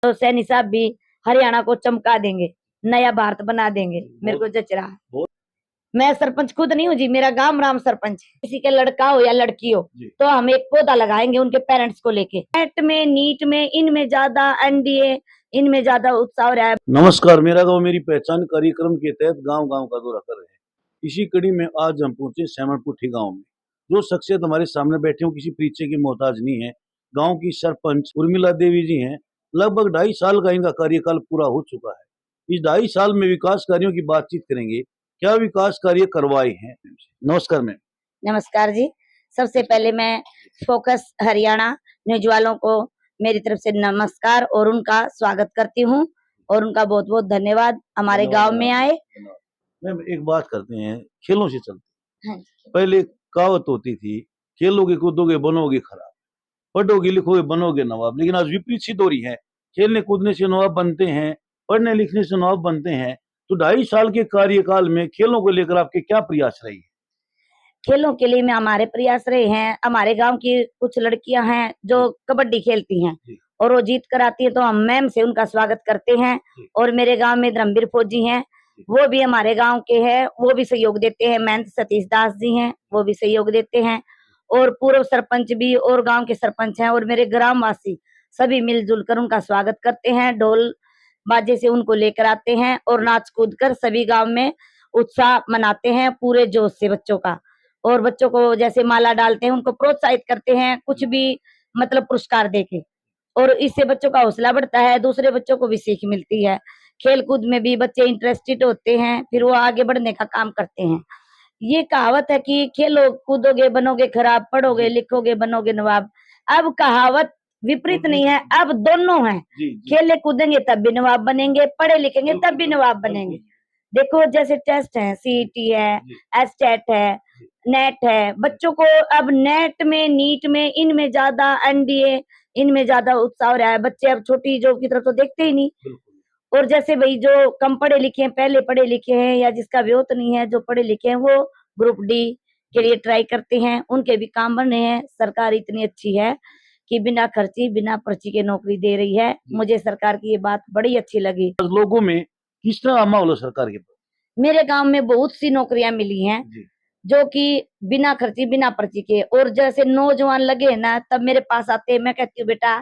तो सैनी साहब भी हरियाणा को चमका देंगे, नया भारत बना देंगे, मेरे को जच रहा है। मैं सरपंच खुद नहीं हूँ जी, मेरा गांव राम सरपंच है। किसी के लड़का हो या लड़की हो तो हम एक पौधा लगाएंगे उनके पेरेंट्स को लेके। नेट में, नीट में, इनमें ज्यादा एनडीए, इनमें ज्यादा उत्साह हो रहा है। नमस्कार, मेरा गांव मेरी पहचान कार्यक्रम के तहत गांव गांव का दौरा कर रहे हैं। इसी कड़ी में आज हम पहुंचे सेमरपुठी गांव में। जो शख्सियत हमारे सामने बैठे हो किसी परिचय की मोहताज नहीं है। गांव की सरपंच उर्मिला देवी जी हैं। लगभग 2.5 साल का इनका कार्यकाल पूरा हो चुका है। इस 2.5 साल में विकास कार्यों की बातचीत करेंगे, क्या विकास कार्य करवाए हैं। नमस्कार मैम। नमस्कार जी। सबसे पहले मैं फोकस हरियाणा न्यूज वालों को मेरी तरफ से नमस्कार और उनका स्वागत करती हूँ और उनका बहुत बहुत धन्यवाद हमारे गांव में आए। मैम एक बात करते हैं, खेलों से चलते। हाँ, पहले कहावत होती थी, खेलोगे कूदोगे बनोगे खराब, पढ़ोगे लिखोगे बनोगे नवाब। लेकिन आज विपरीत सी दौरी है। खेलने कूदने से नवाब बनते हैं, पढ़ने लिखने से नवाब बनते हैं। तो 2.5 साल के कार्यकाल में खेलों को लेकर आपके क्या प्रयास रही है? खेलों के लिए में हमारे प्रयास रहे हैं। हमारे गांव की कुछ लड़कियां हैं जो कबड्डी खेलती हैं और वो जीत कर आती है तो हम मैम से उनका स्वागत करते हैं। और मेरे गांव में धर्मवीर फौजी हैं, वो भी हमारे गांव के हैं, वो भी सहयोग देते हैं। महंत सतीश दास जी हैं, वो भी सहयोग देते हैं। और पूर्व सरपंच भी और गांव के सरपंच हैं और मेरे ग्रामवासी सभी मिलजुल कर उनका स्वागत करते हैं। ढोल बाजे से उनको लेकर आते हैं और नाच कूद कर सभी गांव में उत्साह मनाते हैं पूरे जोश से बच्चों का। और बच्चों को जैसे माला डालते हैं, उनको प्रोत्साहित करते हैं कुछ भी मतलब पुरस्कार देके। और इससे बच्चों का हौसला बढ़ता है, दूसरे बच्चों को भी सीख मिलती है। खेल कूद में भी बच्चे इंटरेस्टेड होते हैं, फिर वो आगे बढ़ने का काम करते हैं। ये कहावत है कि खेलो कूदोगे बनोगे खराब, पढ़ोगे लिखोगे बनोगे नवाब। अब कहावत विपरीत नहीं है, अब दोनों है। खेले कूदेंगे तब भी नवाब बनेंगे, पढ़े लिखेंगे तब भी नवाब बनेंगे। देखो जैसे टेस्ट है, सीईटी है, एस्टेट है, नेट है, बच्चों को अब नेट में, नीट में, इनमें ज्यादा एनडीए, इनमें ज्यादा उत्साह हो रहा है। बच्चे अब छोटी जॉब की तरफ तो देखते ही नहीं। और जैसे भाई जो कम पढ़े लिखे हैं, पहले पढ़े लिखे हैं या जिसका विरोध नहीं है, जो पढ़े लिखे हैं वो ग्रुप डी के लिए ट्राई करते हैं, उनके भी काम बन रहे हैं। सरकार इतनी अच्छी है कि बिना खर्ची बिना पर्ची के नौकरी दे रही है। मुझे सरकार की ये बात बड़ी अच्छी लगी। लोगों में किस तरह माहौल है सरकार के पास? मेरे गांव में बहुत सी नौकरियां मिली हैं जो कि बिना खर्ची बिना पर्ची के। और जैसे नौजवान लगे ना तब मेरे पास आते, मैं कहती हूँ बेटा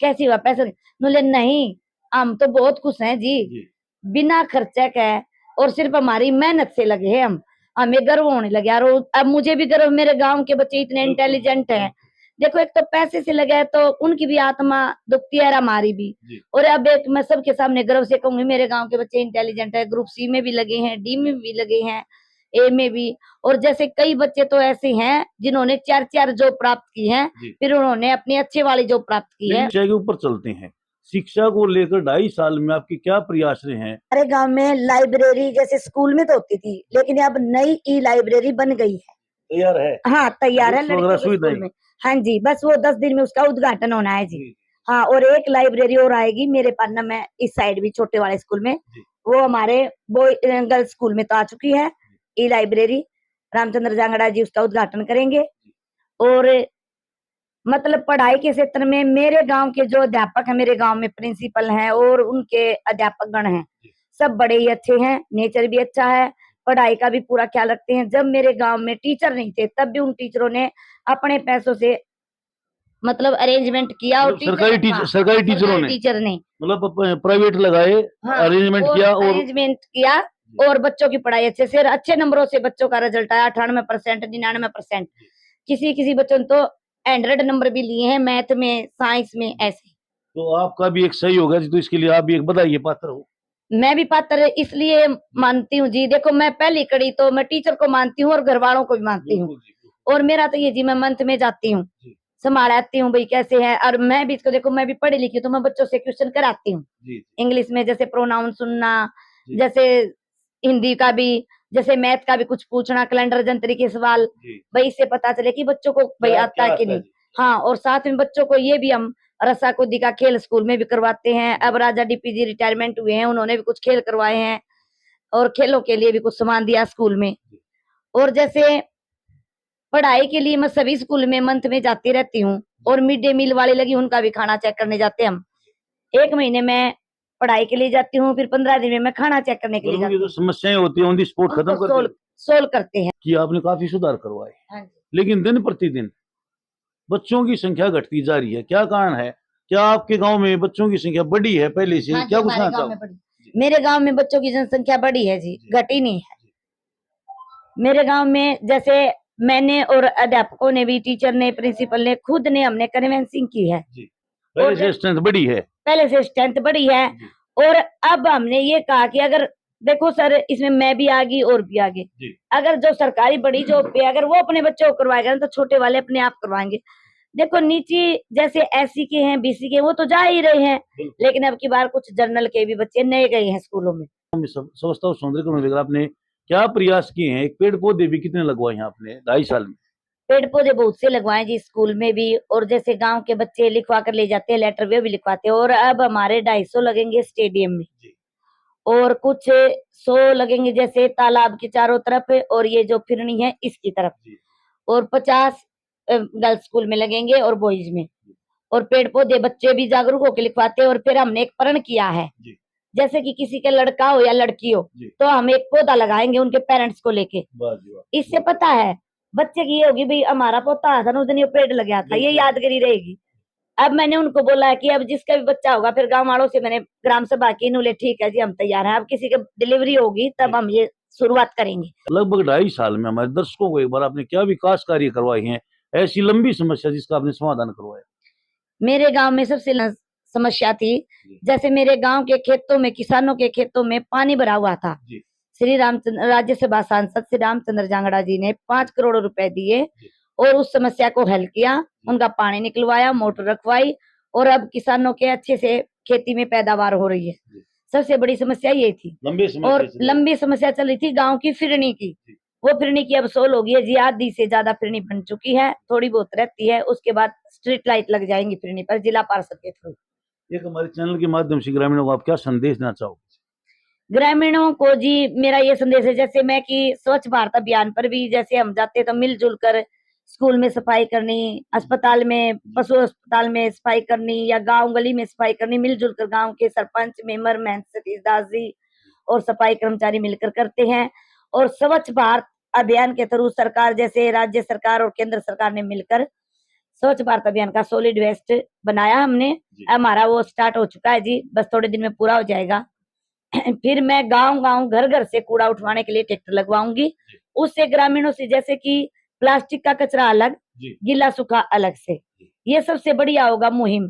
कैसी हुआ पैसे, बोले नहीं हम तो बहुत खुश हैं जी, बिना खर्चे का और सिर्फ हमारी मेहनत से लगे हैं हम, हमें गर्व होने लगे यार। अब मुझे भी गर्व, मेरे गांव के बच्चे इतने इंटेलिजेंट हैं। देखो एक तो पैसे से लगे तो उनकी भी आत्मा दुखती है, हमारी भी। और अब एक मैं सबके सामने गर्व से कहूंगी मेरे गांव के बच्चे इंटेलिजेंट है। ग्रुप सी में भी लगे हैं, डी में भी लगे हैं, ए में भी। और जैसे कई बच्चे तो ऐसे हैं जिन्होंने 4-4 जॉब प्राप्त की है, फिर उन्होंने अपनी अच्छे वाली जॉब प्राप्त की है। शिक्षा के ऊपर चलते हैं, शिक्षा को लेकर 2.5 साल में आपके क्या प्रयास रहे हैं? हमारे गांव में लाइब्रेरी जैसे स्कूल में तो होती थी, लेकिन अब नई ई लाइब्रेरी बन गई है। तैयार है? हाँ तैयार है लड़कियों के स्कूल में। हाँ जी, बस वो 10 दिन में उसका उद्घाटन होना है जी। हाँ, और एक लाइब्रेरी और आएगी मेरे पास में इस साइड भी छोटे वाले स्कूल में। वो हमारे बॉय गर्ल्स स्कूल में तो आ चुकी है ई लाइब्रेरी। रामचंद्र जांगड़ा जी उसका उद्घाटन करेंगे। और मतलब पढ़ाई के क्षेत्र में मेरे गांव के जो अध्यापक हैं, मेरे गांव में प्रिंसिपल हैं और उनके अध्यापक गण हैं, सब बड़े ही अच्छे हैं। नेचर भी अच्छा है, पढ़ाई का भी पूरा ख्याल रखते हैं। जब मेरे गांव में टीचर नहीं थे तब भी उन टीचरों ने अपने पैसों से मतलब अरेंजमेंट किया। और सरकारी टीचरों ने टीचर ने मतलब प्राइवेट लगाए, अरेंजमेंट किया और अरेंजमेंट किया और बच्चों की पढ़ाई अच्छे से अच्छे नंबरों से बच्चों का रिजल्ट आया। 98%, 99%। किसी बच्चों ने तो 100 नंबर भी लिए हैं मैथ में, साइंस में, ऐसे। तो आपका भी एक सही होगा जी, तो इसके लिए आप भी एक बधाई पात्र हो। मैं भी पात्र इसलिए मानती हूँ जी। देखो मैं पहली कड़ी तो मैं टीचर को मानती हूँ और घर वालों को भी मानती हूँ। और मेरा तो ये जी, मैं मंथ में जाती हूँ, संभालती हूँ भाई कैसे है। और मैं भी इसको देखो, मैं भी पढ़ी लिखी तो मैं बच्चों से क्वेश्चन कराती हूँ इंग्लिश में, जैसे प्रोनाउन सुनना, जैसे हिंदी का भी, जैसे मैथ का भी कुछ पूछना, कैलेंडर जंतरी के सवाल, भाई इससे पता चले कि बच्चों को भाई आता है कि नहीं। हाँ, और साथ में बच्चों को ये भी हम रस्सा कूदी का खेल स्कूल में भी करवाते हैं। अब राजा डीपीजी रिटायरमेंट हुए हैं, उन्होंने भी कुछ खेल करवाए हैं और खेलों के लिए भी कुछ सामान दिया स्कूल में। और जैसे पढ़ाई के लिए मैं सभी स्कूल में मंथ में जाती रहती हूँ। और मिड डे मील वाले लगी, उनका भी खाना चेक करने जाते हैं हम। 1 महीने में पढ़ाई के लिए जाती हूँ, फिर 15 दिन में मैं खाना चेक करने के लिए जाती ये जो हूँ। समस्याएं होती है ऑन दी स्पॉट खत्म उनको करते हैं सोल्व करते हैं। कि आपने काफी सुधार करवाए, हाँ जी। लेकिन दिन प्रतिदिन बच्चों की संख्या घटती जा रही है, क्या कारण है? क्या आपके गांव में बच्चों की संख्या बढ़ी है पहले से? हाँ जी, क्या कुछ हमारे कहना गाँव चाहो? में बढ़ी। मेरे गाँव में बच्चों की जनसंख्या बढ़ी है जी, घटी नहीं है। मेरे गाँव में जैसे मैंने और अध्यापकों ने भी, टीचर ने, प्रिंसिपल ने, खुद ने हमने कन्वेंसिंग की है। पहले से स्ट्रेंथ बढ़ी है। पहले से स्ट्रेंथ बढ़ी है। और अब हमने ये कहा कि अगर देखो सर, इसमें मैं भी आ गई और भी आगे, अगर जो सरकारी बड़ी जॉब पे अगर वो अपने बच्चों को करवाएगा तो छोटे वाले अपने आप करवाएंगे। देखो नीचे जैसे एससी के हैं, बीसी के, वो तो जा ही रहे हैं, लेकिन अब की बार कुछ जर्नल के भी बच्चे नए गए हैं स्कूलों में। समझता हूँ सौंदर्यकरण वगैरह आपने क्या प्रयास किए हैं? एक पेड़ पौधे भी कितने लगवाए हैं आपने 2.5 साल में? पेड़ पौधे बहुत से लगवाए जी, स्कूल में भी, और जैसे गांव के बच्चे लिखवा कर ले जाते हैं लेटर, वे भी लिखवाते हैं। और अब हमारे 250 लगेंगे स्टेडियम में, और कुछ 100 लगेंगे जैसे तालाब के चारों तरफ, और ये जो फिरनी है इसकी तरफ, और 50 गर्ल्स स्कूल में लगेंगे और बॉयज में। और पेड़ पौधे बच्चे भी जागरूक होकर लिखवाते हैं। और फिर हमने एक प्रण किया है, जैसे कि किसी का लड़का हो या लड़की हो तो हम एक पौधा लगाएंगे उनके पेरेंट्स को लेके। इससे पता है बच्चे की ये होगी भाई हमारा पोता आया था ना उस दिन, ये पेड़ लग गया था, ये यादगिरी रहेगी। अब मैंने उनको बोला है कि अब जिसका भी बच्चा होगा, फिर गांव वालों से मैंने ग्राम सभा की, इन्होंने ठीक है जी हम तैयार हैं, अब किसी की डिलीवरी होगी तब हम ये शुरुआत करेंगे। लगभग 2.5 साल में हमारे दर्शकों को एक बार आपने क्या विकास कार्य करवाए हैं, ऐसी लंबी समस्या जिसका आपने समाधान करवाया? मेरे गांव में सबसे समस्या थी, जैसे मेरे गांव के खेतों में, किसानों के खेतों में पानी भरा हुआ था। श्री रामचंद्र राज्यसभा सांसद श्री रामचंद्र जांगड़ा जी ने 5 करोड़ रुपए दिए और उस समस्या को हल किया, उनका पानी निकलवाया, मोटर रखवाई, और अब किसानों के अच्छे से खेती में पैदावार हो रही है। सबसे बड़ी समस्या ये थी। और लंबी समस्या चल रही थी गांव की फिरनी की, वो फिरनी की अब सोल्व हो गई है जी, आधी से ज्यादा फिरनी बन चुकी है, थोड़ी बहुत रहती है, उसके बाद स्ट्रीट लाइट लग जाएंगी फिरनी पर जिला पार्षद के थ्रू। एक हमारे चैनल के माध्यम से ग्रामीणों को आप क्या संदेश देना चाहोगे? ग्रामीणों को जी मेरा ये संदेश है, जैसे मैं कि स्वच्छ भारत अभियान पर भी जैसे हम जाते तो मिलजुल कर स्कूल में सफाई करनी, अस्पताल में, पशु अस्पताल में सफाई करनी, या गांव गली में सफाई करनी, मिलजुल कर गांव के सरपंच, मेंबर, महंत, सतीश दास जी और सफाई कर्मचारी मिलकर करते हैं। और स्वच्छ भारत अभियान के थ्रू सरकार, जैसे राज्य सरकार और केंद्र सरकार ने मिलकर स्वच्छ भारत अभियान का सॉलिड वेस्ट बनाया हमने, हमारा वो स्टार्ट हो चुका है जी, बस थोड़े दिन में पूरा हो जाएगा। फिर मैं गांव-गांव, घर-घर से कूड़ा उठवाने के लिए ट्रैक्टर लगवाऊंगी, उससे ग्रामीणों से, जैसे कि प्लास्टिक का कचरा अलग, गीला सूखा अलग से, ये सबसे बढ़िया होगा मुहिम।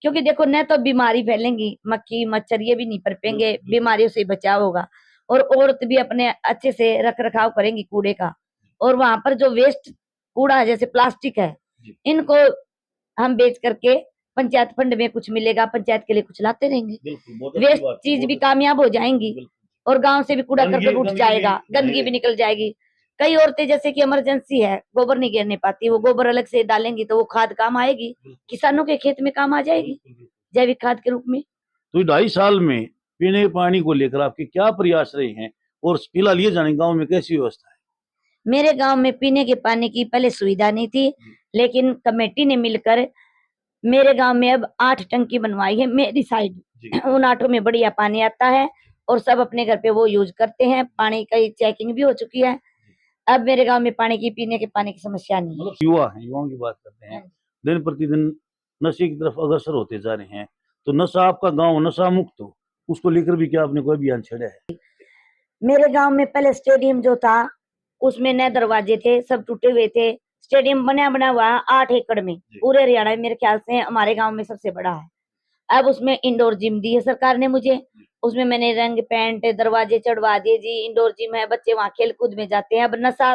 क्योंकि देखो न तो बीमारी फैलेंगी, मक्खी मच्छर ये भी नहीं पनपेंगे, बीमारियों से बचाव होगा, और औरत भी अपने अच्छे से रख रखाव करेंगी कूड़े का। और वहां पर जो वेस्ट कूड़ा है जैसे प्लास्टिक है, इनको हम बेच करके पंचायत फंड में कुछ मिलेगा, पंचायत के लिए कुछ लाते रहेंगे, वेस्ट चीज भी कामयाब हो जाएंगी, और गांव से भी कूड़ा करकट उठ जाएगा, गंदगी भी निकल जाएगी। कई औरतें जैसे कि इमरजेंसी है, गोबर नहीं गिरने पाती, वो गोबर अलग से डालेंगी तो वो खाद काम आएगी, किसानों के खेत में काम आ जाएगी जैविक खाद के रूप में। तो 2.5 साल में पीने के पानी को लेकर आपके क्या प्रयास रहे हैं, और फिलहाल ये जाने गांव में कैसी व्यवस्था है? मेरे गांव में पीने के पानी की पहले सुविधा नहीं थी, लेकिन कमेटी ने मिलकर मेरे गांव में अब 8 टंकी बनवाई है मेरी साइड। उन 8 में बढ़िया पानी आता है और सब अपने घर पे वो यूज करते हैं, पानी की चेकिंग भी हो चुकी है। अब मेरे गांव में पानी की, पीने के पानी की समस्या नहीं है। युवा है, युवाओं की बात करते हैं, दिन प्रतिदिन नशे की तरफ अग्रसर होते जा रहे हैं, तो नशा आपका गांव नशा मुक्त हो, उसको लेकर भी क्या आपने कोई अभियान छेड़ा है? मेरे गांव में पहले स्टेडियम जो था उसमें नए दरवाजे थे, सब टूटे हुए थे। स्टेडियम बना हुआ 8 एकड़ में, पूरे हरियाणा में मेरे ख्याल से हमारे गांव में सबसे बड़ा है। अब उसमें इंडोर जिम दी है सरकार ने मुझे, उसमें मैंने रंग पेंट दरवाजे चढ़वा दिए जी, इंडोर जिम है, बच्चे वहाँ खेल कूद में जाते हैं। अब नशा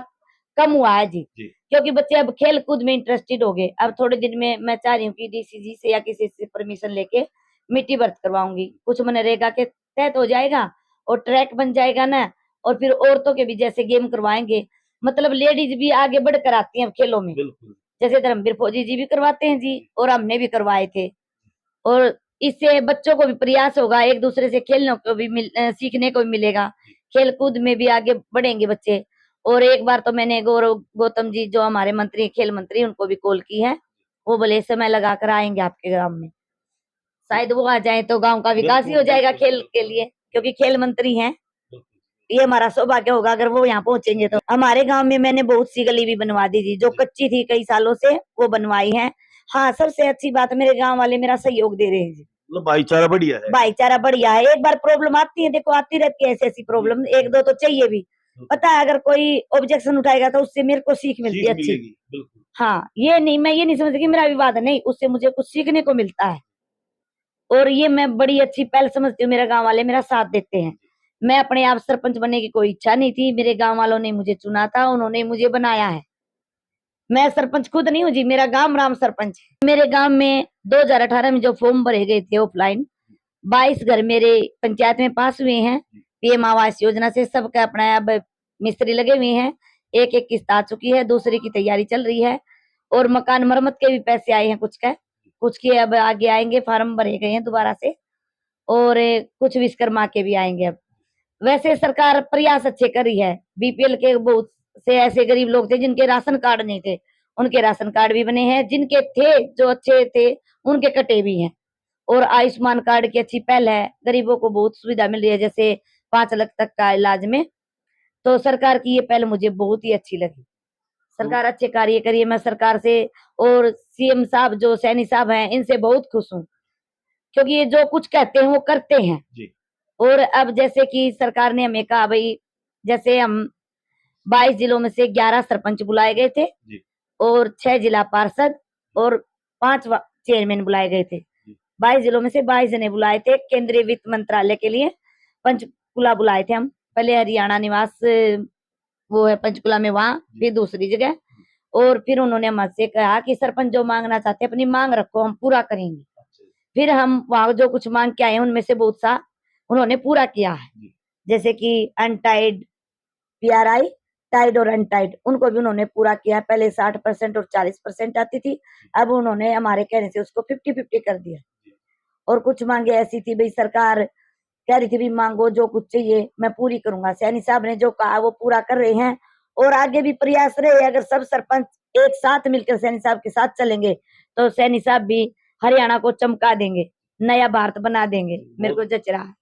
कम हुआ है जी, क्योंकि बच्चे अब खेल कूद में इंटरेस्टेड हो गए। अब थोड़े दिन में मैं चाह रही हूँ कि डीसीजी से या किसी से परमिशन लेके मिट्टी बर्थ करवाऊंगी, कुछ मनरेगा के तहत हो जाएगा और ट्रैक बन जाएगा ना। और फिर औरतों के भी जैसे गेम करवाएंगे, मतलब लेडीज भी आगे बढ़कर आती हैं खेलों में, जैसे धर्मवीर फौजी जी भी करवाते हैं जी, और हमने भी करवाए थे। और इससे बच्चों को भी प्रयास होगा, एक दूसरे से खेलने को भी सीखने को भी मिलेगा, खेल कूद में भी आगे बढ़ेंगे बच्चे। और एक बार तो मैंने गौरव गौतम जी जो हमारे मंत्री, खेल मंत्री, उनको भी कॉल की है, वो बोले समय लगा कर आएंगे आपके ग्राम में। शायद वो आ जाए तो गांव का विकास ही हो जाएगा खेल के लिए, क्योंकि खेल मंत्री हैं। ये हमारा सौभाग्य होगा अगर वो यहाँ पहुंचेंगे तो। हमारे गांव में मैंने बहुत सी गली भी बनवा दी थी, जो कच्ची थी कई सालों से, वो बनवाई है। हाँ, सबसे अच्छी बात मेरे गांव वाले मेरा सहयोग दे रहे हैं जी। मतलब भाईचारा बढ़िया है। भाईचारा बढ़िया है। एक बार प्रॉब्लम आती है, देखो आती रहती है ऐसी प्रॉब्लम, एक दो तो चाहिए भी। पता है अगर कोई ऑब्जेक्शन उठाएगा तो उससे मेरे को सीख मिलती है अच्छी। बिल्कुल। हाँ, ये नहीं, मैं ये नहीं समझती कि मेरा विवाद है, नहीं, उससे मुझे कुछ सीखने को मिलता है। और ये मैं बड़ी अच्छी पहल समझती हूँ, मेरे गांव वाले मेरा साथ देते हैं। मैं अपने आप सरपंच बनने की कोई इच्छा नहीं थी, मेरे गांव वालों ने मुझे चुना था, उन्होंने मुझे बनाया है। मैं सरपंच खुद नहीं हूँ जी, मेरा गांव राम सरपंच है। मेरे गांव में 2018 में जो फॉर्म भरे गए थे ऑफलाइन, 22 घर मेरे पंचायत में पास हुए हैं पीएम आवास योजना से। सबका अपना अब मिस्त्री लगे हुए हैं, एक एक किस्त आ चुकी है, दूसरी की तैयारी चल रही है। और मकान मरम्मत के भी पैसे आए हैं, कुछ के अब आगे आएंगे, फार्म भरे गए हैं दोबारा से। और कुछ विश्वकर्मा के भी आएंगे अब। वैसे सरकार प्रयास अच्छे कर रही है। बीपीएल के बहुत से ऐसे गरीब लोग थे जिनके राशन कार्ड नहीं थे, उनके राशन कार्ड भी बने हैं। जिनके थे, जो अच्छे थे, उनके कटे भी हैं। और आयुष्मान कार्ड की अच्छी पहल है, गरीबों को बहुत सुविधा मिल रही है, जैसे 5 लाख तक का इलाज में। तो सरकार की ये पहल मुझे बहुत ही अच्छी लगी। सरकार अच्छे कार्य करिए। मैं सरकार से और सीएम साहब जो सैनी साहब हैं, इनसे बहुत खुश हूँ, क्योंकि ये जो कुछ कहते हैं वो करते हैं जी। और अब जैसे कि सरकार ने हमें कहा भाई, जैसे हम 22 जिलों में से 11 सरपंच बुलाए गए थे जी। और 6 जिला पार्षद और 5 चेयरमैन बुलाए गए थे। 22 जिलों में से 22 जने बुलाए थे केंद्रीय वित्त मंत्रालय के लिए। पंचकुला बुलाए थे हम, पहले हरियाणा निवास वो है पंचकुला में, वहां फिर दूसरी जगह। और फिर उन्होंने हमसे कहा कि सरपंच जो मांगना चाहते हैं अपनी मांग रखो, हम पूरा करेंगे। फिर हम वहां जो कुछ मांग के आए हैं उनमें से बहुत सा उन्होंने पूरा किया है, जैसे कि अनटाइड पीआरआई, टाइड और अनटाइड, उनको भी उन्होंने पूरा किया। पहले 60% और 40% आती थी, अब उन्होंने हमारे कहने से उसको 50-50 कर दिया। और कुछ मांगे ऐसी थी भाई, सरकार कह रही थी भी मांगो जो कुछ चाहिए मैं पूरी करूंगा। सैनी साहब ने जो कहा वो पूरा कर रहे हैं और आगे भी प्रयास रहे। अगर सब सरपंच एक साथ मिलकर सैनी साहब के साथ चलेंगे तो सैनी साहब भी हरियाणा को चमका देंगे, नया भारत बना देंगे। मेरे को जच रहा है।